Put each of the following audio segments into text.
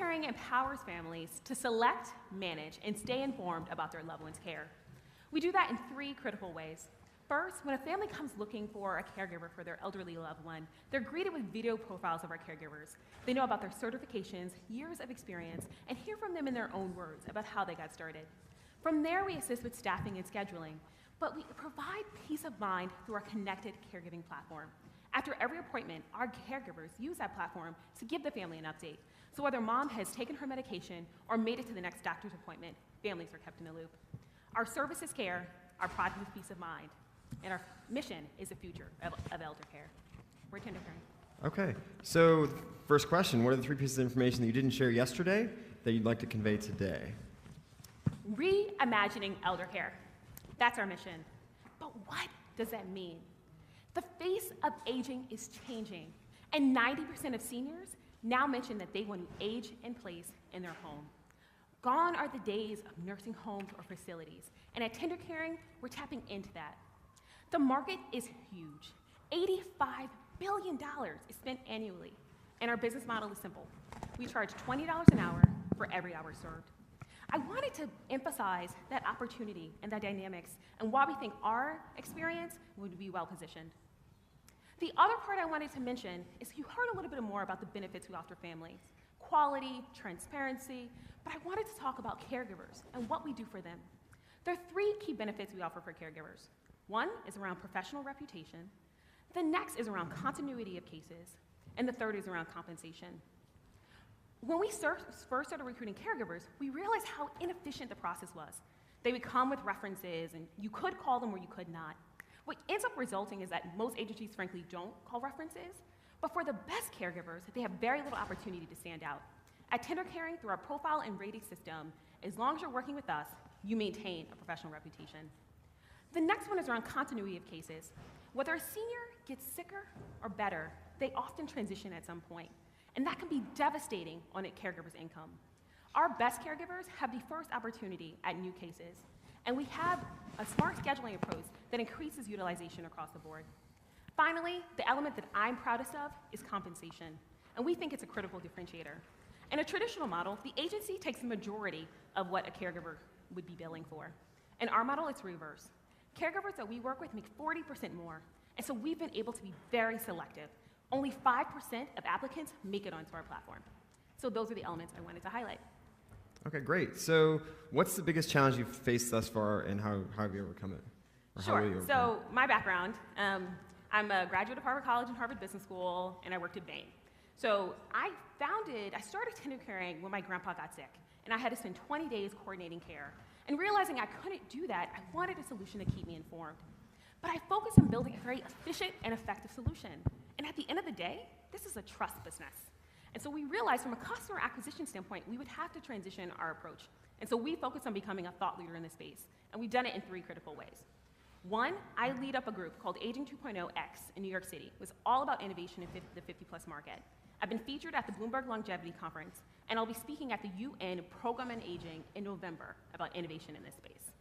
Caring empowers families to select, manage, and stay informed about their loved one's care. We do that in 3 critical ways. First, when a family comes looking for a caregiver for their elderly loved one, they're greeted with video profiles of our caregivers. They know about their certifications, years of experience, and hear from them in their own words about how they got started. From there, we assist with staffing and scheduling, but we provide peace of mind through our connected caregiving platform. After every appointment, our caregivers use that platform to give the family an update. So whether mom has taken her medication or made it to the next doctor's appointment, families are kept in the loop. Our service is care, our product is peace of mind, and our mission is the future of elder care. We're tender caring. Okay, so first question, what are the 3 pieces of information that you didn't share yesterday that you'd like to convey today? Reimagining elder care. That's our mission. But what does that mean? The face of aging is changing, and 90% of seniors now mention that they want to age in place in their home. Gone are the days of nursing homes or facilities, and at Tender Caring, we're tapping into that. The market is huge. $85 billion is spent annually, and our business model is simple. We charge $20 an hour for every hour served. I wanted to emphasize that opportunity and that dynamics and why we think our experience would be well positioned. The other part I wanted to mention is you heard a little bit more about the benefits we offer families, quality, transparency, but I wanted to talk about caregivers and what we do for them. There are 3 key benefits we offer for caregivers. One is around professional reputation, the next is around continuity of cases, and the third is around compensation. When we first started recruiting caregivers, we realized how inefficient the process was. They would come with references, and you could call them or you could not. What ends up resulting is that most agencies, frankly, don't call references, but for the best caregivers, they have very little opportunity to stand out. At Tender Caring, through our profile and rating system, as long as you're working with us, you maintain a professional reputation. The next one is around continuity of cases. Whether a senior gets sicker or better, they often transition at some point, and that can be devastating on a caregiver's income. Our best caregivers have the first opportunity at new cases, and we have a smart scheduling approach that increases utilization across the board. Finally, the element that I'm proudest of is compensation, and we think it's a critical differentiator. In a traditional model, the agency takes the majority of what a caregiver would be billing for. In our model, it's reverse. Caregivers that we work with make 40% more, and so we've been able to be very selective. Only 5% of applicants make it onto our platform. So those are the elements I wanted to highlight. Okay, great. So what's the biggest challenge you've faced thus far, and how have you overcome it? Sure. So my background, I'm a graduate of Harvard College and Harvard Business School, and I worked at Bain. So I started Tender Caring when my grandpa got sick, and I had to spend 20 days coordinating care. And realizing I couldn't do that, I wanted a solution to keep me informed. But I focused on building a very efficient and effective solution. And at the end of the day, this is a trust business. And so we realized from a customer acquisition standpoint, we would have to transition our approach. And so we focused on becoming a thought leader in this space. And we've done it in 3 critical ways. One, I lead up a group called Aging 2.0X in New York City. It was all about innovation in the 50-plus market. I've been featured at the Bloomberg Longevity Conference, and I'll be speaking at the UN Program on Aging in November about innovation in this space.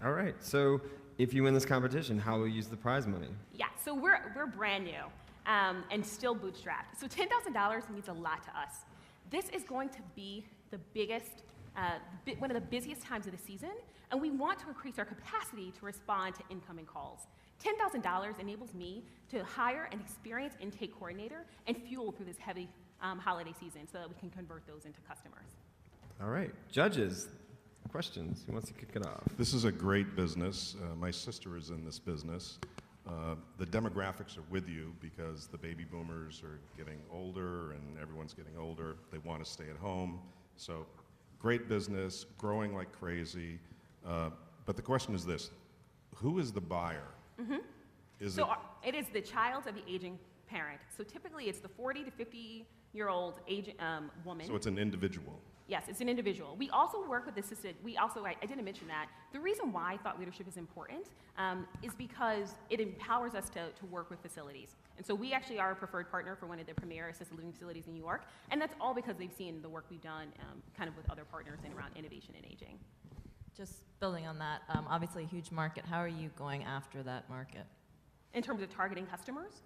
All right, so if you win this competition, how will you use the prize money? Yeah, so we're brand new and still bootstrapped. So $10,000 means a lot to us. This is going to be the biggest, one of the busiest times of the season, and we want to increase our capacity to respond to incoming calls. $10,000 enables me to hire an experienced intake coordinator and fuel through this heavy holiday season so that we can convert those into customers. All right, judges, questions? Who wants to kick it off? This is a great business. My sister is in this business. The demographics are with you because the baby boomers are getting older and everyone's getting older. They want to stay at home. So great business, growing like crazy. But the question is this, who is the buyer? Mm-hmm. It is the child of the aging parent. So typically it's the 40 to 50-year-old woman. So it's an individual. Yes, it's an individual. We also work with assisted. I didn't mention that. The reason why thought leadership is important is because it empowers us to work with facilities. And so we actually are a preferred partner for one of the premier assisted living facilities in New York, and that's all because they've seen the work we've done kind of with other partners and around innovation and aging. Just building on that, obviously a huge market. How are you going after that market? In terms of targeting customers?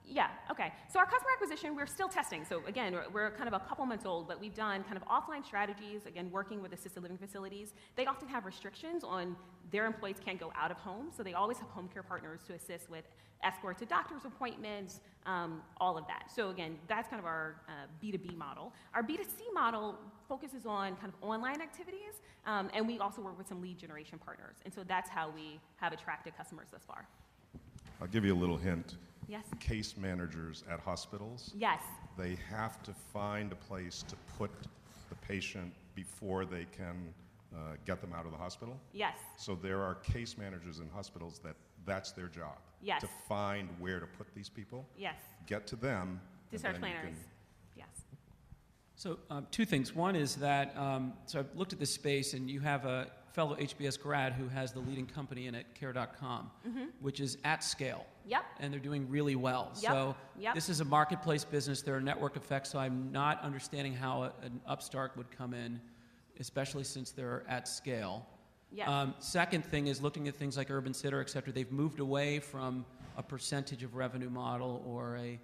Yeah, okay. So our customer acquisition, we're still testing. So again, we're kind of a couple months old, but we've done kind of offline strategies, again, working with assisted living facilities. They often have restrictions on their employees can't go out of home, so they always have home care partners to assist with escort to doctor's appointments, all of that. So again, that's kind of our B2B model. Our B2C model focuses on kind of online activities, and we also work with some lead generation partners. And so that's how we have attracted customers thus far. I'll give you a little hint. Yes? Case managers at hospitals, Yes. they have to find a place to put the patient before they can get them out of the hospital. Yes. So there are case managers in hospitals that's their job. Yes. To find where to put these people, Yes. get to them. and Discharge then you planners. can- Yes. So two things. One is that, so I've looked at this space, and you have a fellow HBS grad who has the leading company in it, Care.com, which is at scale. Yep. And they're doing really well. Yep, So yep. this is a marketplace business. There are network effects, so I'm not understanding how an upstart would come in, especially since they're at scale. Yes. Second thing is looking at things like Urban Sitter, et cetera. They've moved away from a percentage of revenue model or a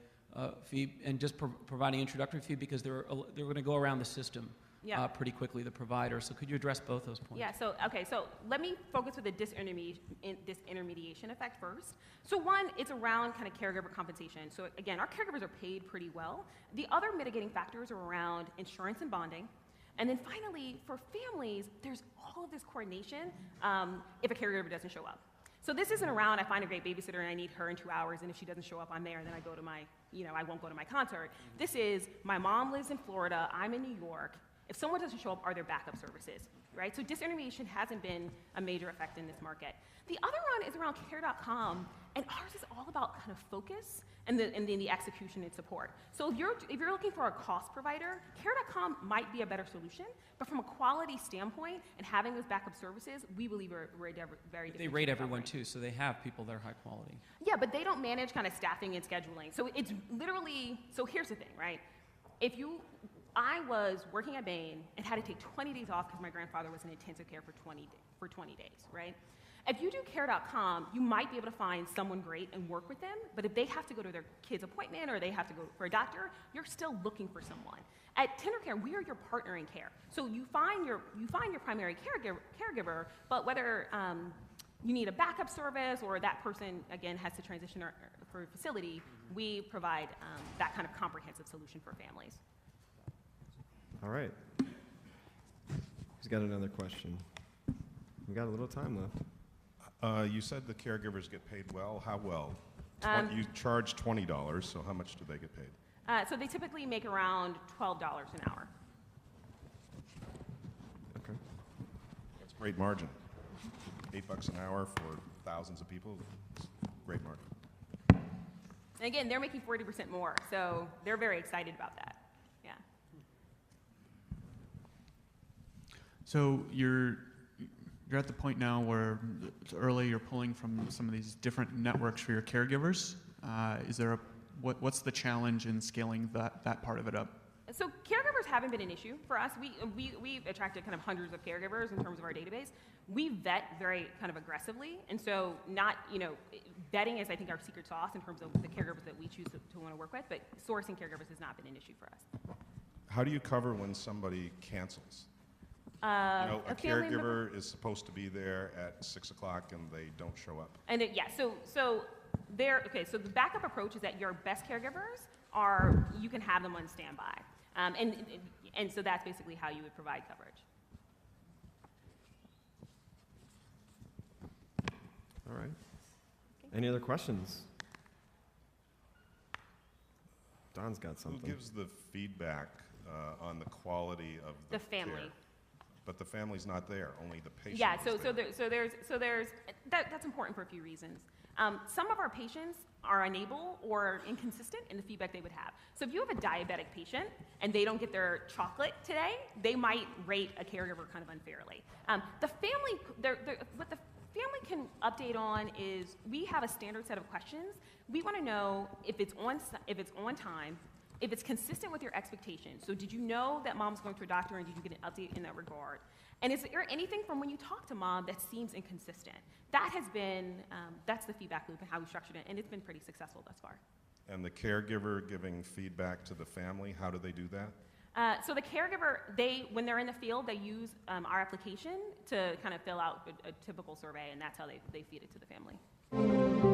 fee and just providing introductory fee because they're going to go around the system Yeah. pretty quickly, the provider. So could you address both those points? Yeah, so, okay, so let me focus with the disintermediation effect first. So one, it's around kind of caregiver compensation. So again, our caregivers are paid pretty well. The other mitigating factors are around insurance and bonding. And then finally, for families, there's all of this coordination if a caregiver doesn't show up. So this isn't around, I find a great babysitter and I need her in 2 hours, and if she doesn't show up, I'm there, and then I go to my, I won't go to my concert. This is, my mom lives in Florida, I'm in New York. If someone doesn't show up, are there backup services, right? So disintermediation hasn't been a major effect in this market. The other one is around Care.com, and ours is all about kind of focus and then the execution and support. So if you're looking for a cost provider, Care.com might be a better solution, but from a quality standpoint and having those backup services, we believe we're very different. They rate everyone too, so they have people that are high quality. Yeah, but they don't manage kind of staffing and scheduling. So it's literally, so here's the thing, right? I was working at Bain and had to take 20 days off because my grandfather was in intensive care for 20 days, right? If you do Care.com, you might be able to find someone great and work with them, but if they have to go to their kid's appointment or they have to go for a doctor, you're still looking for someone. At TenderCare, we are your partner in care. So you find your primary caregiver, but whether you need a backup service or that person, again, has to transition for a facility, we provide that kind of comprehensive solution for families. All right. Who's got another question? We got a little time left. You said the caregivers get paid well. How well? You charge $20, so how much do they get paid? So they typically make around $12 an hour. Okay. That's great margin. $8 an hour for thousands of people. It's great margin. And again, they're making 40% more, so they're very excited about that. Yeah. So you're at the point now where it's early, you're pulling from some of these different networks for your caregivers. Is there what's the challenge in scaling that part of it up? So caregivers haven't been an issue for us. We've attracted kind of hundreds of caregivers in terms of our database. We vet very kind of aggressively, and so vetting is, I think, our secret sauce in terms of the caregivers that we choose to want to work with, but sourcing caregivers has not been an issue for us. How do you cover when somebody cancels? A A family member- caregiver is supposed to be there at 6 o'clock and they don't show up. And so the backup approach is that your best caregivers you can have them on standby. And so that's basically how you would provide coverage. All right. Any other questions? Don's got something. Who gives the feedback on the quality of The family. care? But the family's not there, only the patient Yeah, is there. that's important for a few reasons. Some of our patients are unable or inconsistent in the feedback they would have. So if you have a diabetic patient and they don't get their chocolate today, they might rate a caregiver kind of unfairly. What the family can update on is we have a standard set of questions. We want to know if it's on time, if it's consistent with your expectations. So did you know that mom's going to a doctor, and did you get an update in that regard? And is there anything from when you talk to mom that seems inconsistent? That has been, that's the feedback loop and how we structured it, and it's been pretty successful thus far. And the caregiver giving feedback to the family, how do they do that? So the caregiver, when they're in the field, they use our application to kind of fill out a typical survey, and that's how they feed it to the family.